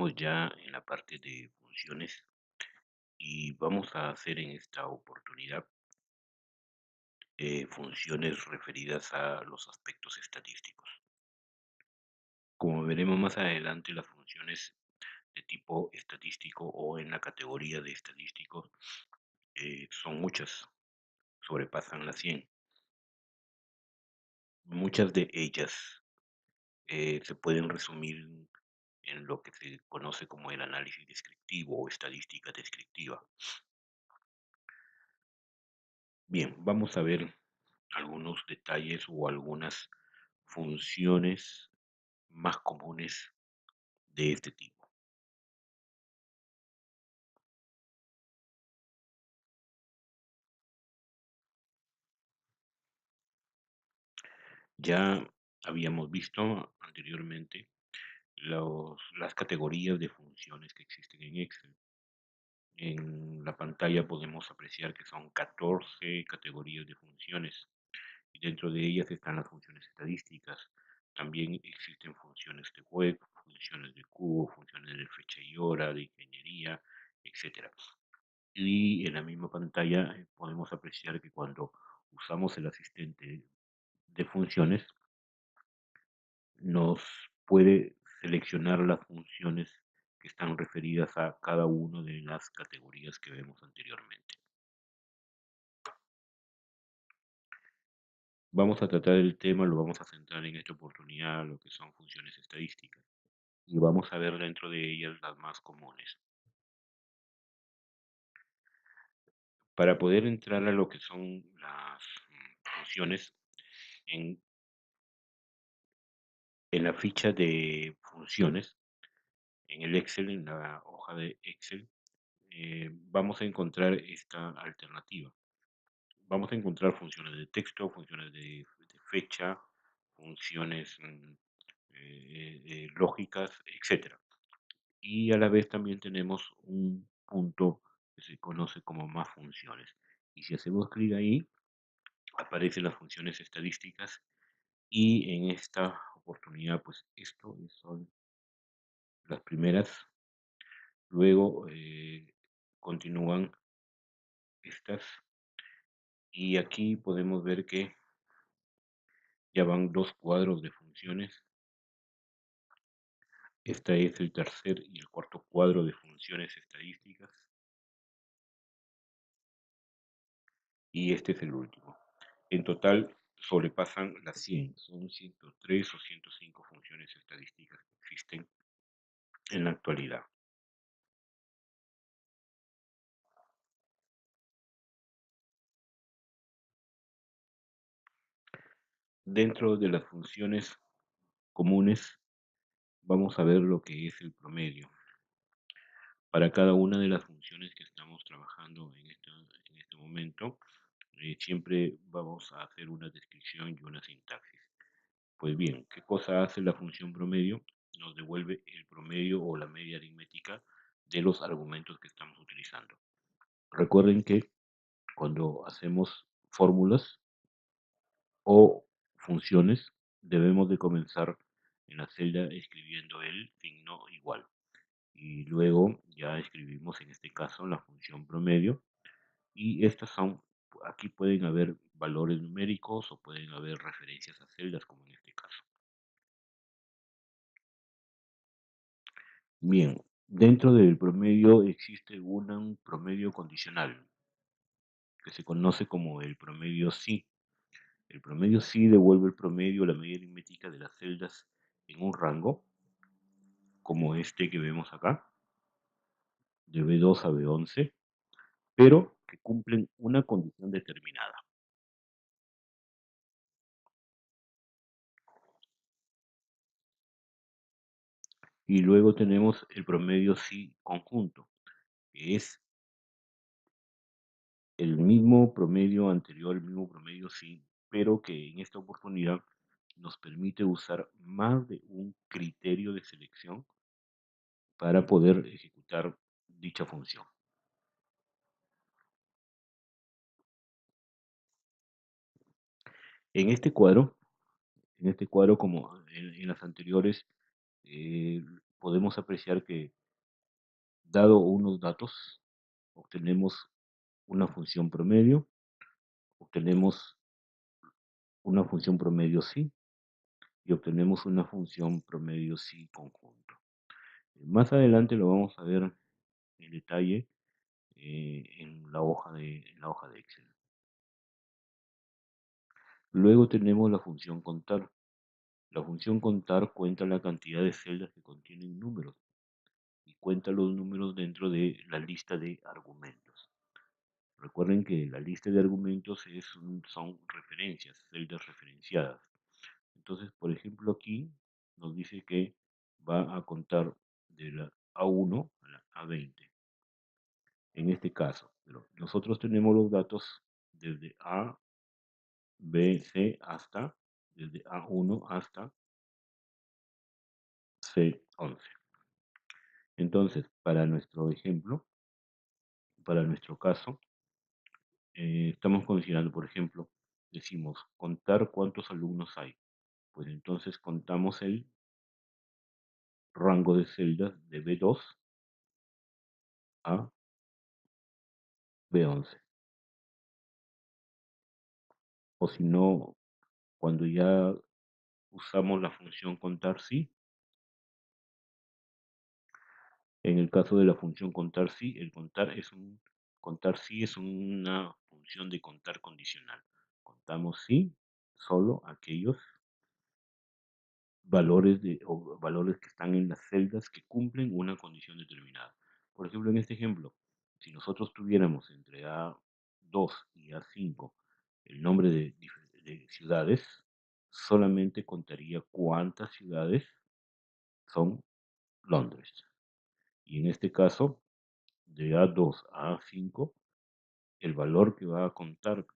Estamos ya en la parte de funciones y vamos a hacer en esta oportunidad funciones referidas a los aspectos estadísticos. Como veremos más adelante, las funciones de tipo estadístico o en la categoría de estadísticos son muchas, sobrepasan las 100. Muchas de ellas se pueden resumir en lo que se conoce como el análisis descriptivo o estadística descriptiva. Bien, vamos a ver algunos detalles o algunas funciones más comunes de este tipo. Ya habíamos visto anteriormente las categorías de funciones que existen en Excel. En la pantalla podemos apreciar que son 14 categorías de funciones y dentro de ellas están las funciones estadísticas. También existen funciones de web, funciones de cubo, funciones de fecha y hora, de ingeniería, etcétera. Y en la misma pantalla podemos apreciar que cuando usamos el asistente de funciones, nos puede seleccionar las funciones que están referidas a cada una de las categorías que vemos anteriormente. Vamos a tratar el tema, lo vamos a centrar en esta oportunidad, lo que son funciones estadísticas. Y vamos a ver dentro de ellas las más comunes. Para poder entrar a lo que son las funciones, en, en la ficha de funciones, en el Excel, en la hoja de Excel, vamos a encontrar esta alternativa. Vamos a encontrar funciones de texto, funciones de fecha, funciones lógicas, etcétera. Y a la vez también tenemos un punto que se conoce como más funciones. Y si hacemos clic ahí, aparecen las funciones estadísticas y en esta oportunidad, pues esto son las primeras. Luego continúan estas y aquí podemos ver que ya van dos cuadros de funciones. Este es el tercer y el cuarto cuadro de funciones estadísticas y este es el último. En total sobrepasan las 100, son 103 o 105 funciones estadísticas que existen en la actualidad. Dentro de las funciones comunes vamos a ver lo que es el promedio. Para cada una de las funciones que estamos trabajando en este momento, siempre vamos a hacer una descripción y una sintaxis. Pues bien, ¿qué cosa hace la función promedio? Nos devuelve el promedio o la media aritmética de los argumentos que estamos utilizando. Recuerden que cuando hacemos fórmulas o funciones, debemos de comenzar en la celda escribiendo el signo igual. Y luego ya escribimos en este caso la función promedio. Y estas son, aquí pueden haber valores numéricos o pueden haber referencias a celdas como en este caso. Bien, dentro del promedio existe un promedio condicional que se conoce como el promedio sí. El promedio sí devuelve el promedio, la media aritmética de las celdas en un rango, como este que vemos acá, de B2 a B11, pero que cumplen una condición determinada. Y luego tenemos el promedio sí conjunto, que es el mismo promedio anterior, el mismo promedio sí, pero que en esta oportunidad nos permite usar más de un criterio de selección para poder ejecutar dicha función. En este cuadro, como en las anteriores, eh, podemos apreciar que, dado unos datos, obtenemos una función promedio, obtenemos una función promedio sí y obtenemos una función promedio sí conjunto. Más adelante lo vamos a ver en detalle en la hoja de Excel. Luego tenemos la función contar. La función contar cuenta la cantidad de celdas que contienen números y cuenta los números dentro de la lista de argumentos. Recuerden que la lista de argumentos son referencias, celdas referenciadas. Entonces, por ejemplo, aquí nos dice que va a contar de la A1 a la A20. En este caso, pero nosotros tenemos los datos desde A, B, C hasta, desde A1 hasta C11. Entonces, para nuestro ejemplo, para nuestro caso, estamos considerando, por ejemplo, decimos contar cuántos alumnos hay. Pues entonces contamos el rango de celdas de B2 a B11. O si no, cuando ya usamos la función contar sí, en el caso de la función contar sí, el contar sí es una función de contar condicional. Contamos sí solo aquellos valores que están en las celdas que cumplen una condición determinada. Por ejemplo, en este ejemplo, si nosotros tuviéramos entre A2 y A5 el nombre de ciudades, solamente contaría cuántas ciudades son Londres. Y en este caso, de A2 a A5, el valor que va a contar,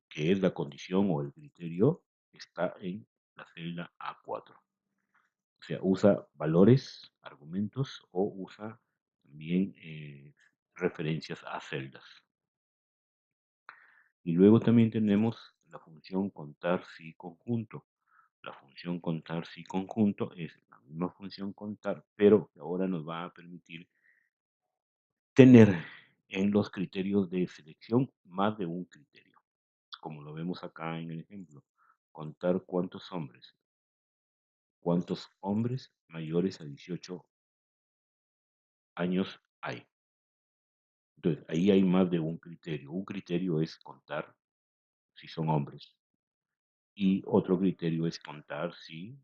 que es la condición o el criterio, está en la celda A4. O sea, usa valores, argumentos o usa también referencias a celdas. Y luego también tenemos la función contar si conjunto. La función contar si conjunto es la misma función contar, pero que ahora nos va a permitir tener en los criterios de selección más de un criterio, como lo vemos acá en el ejemplo. Contar cuántos hombres mayores a 18 años hay. Entonces, ahí hay más de un criterio. Un criterio es contar si son hombres y otro criterio es contar si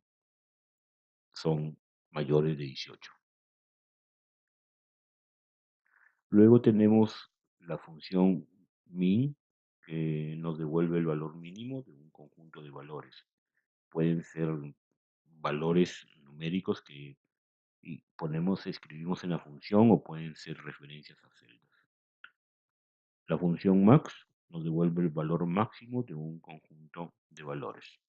son mayores de 18. Luego tenemos la función min, que nos devuelve el valor mínimo de un conjunto de valores. Pueden ser valores numéricos que escribimos en la función o pueden ser referencias a celdas. La función max nos devuelve el valor máximo de un conjunto de valores.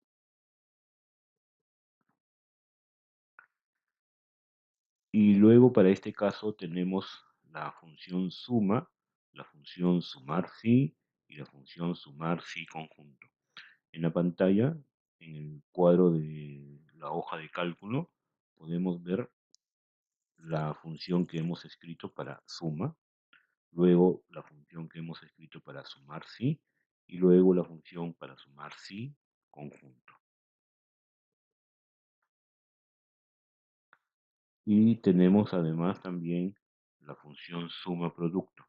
Y luego para este caso tenemos la función suma, la función sumar sí y la función sumar sí conjunto. En la pantalla, en el cuadro de la hoja de cálculo, podemos ver la función que hemos escrito para suma, luego la función que hemos escrito para sumar sí y luego la función para sumar sí conjunto. Y tenemos además también la función suma producto.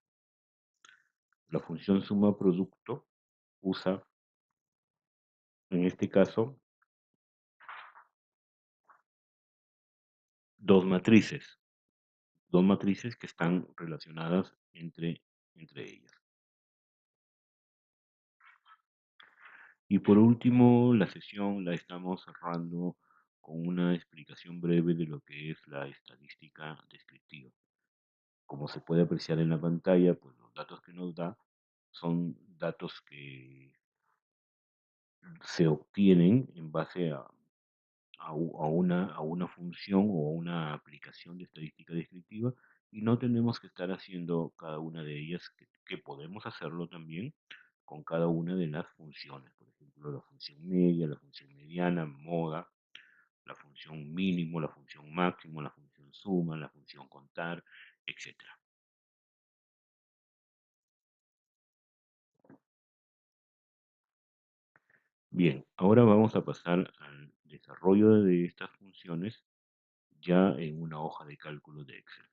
La función suma producto usa, en este caso, dos matrices, dos matrices que están relacionadas entre ellas. Y por último, la sesión la estamos cerrando con una explicación breve de lo que es la estadística descriptiva. Como se puede apreciar en la pantalla, pues los datos que nos da son datos que se obtienen en base a una función o a una aplicación de estadística descriptiva y no tenemos que estar haciendo cada una de ellas, que podemos hacerlo también con cada una de las funciones. Por ejemplo, la función media, la función mediana, moda, la función mínimo, la función máximo, la función suma, la función contar, etcétera. Bien, ahora vamos a pasar al desarrollo de estas funciones ya en una hoja de cálculo de Excel.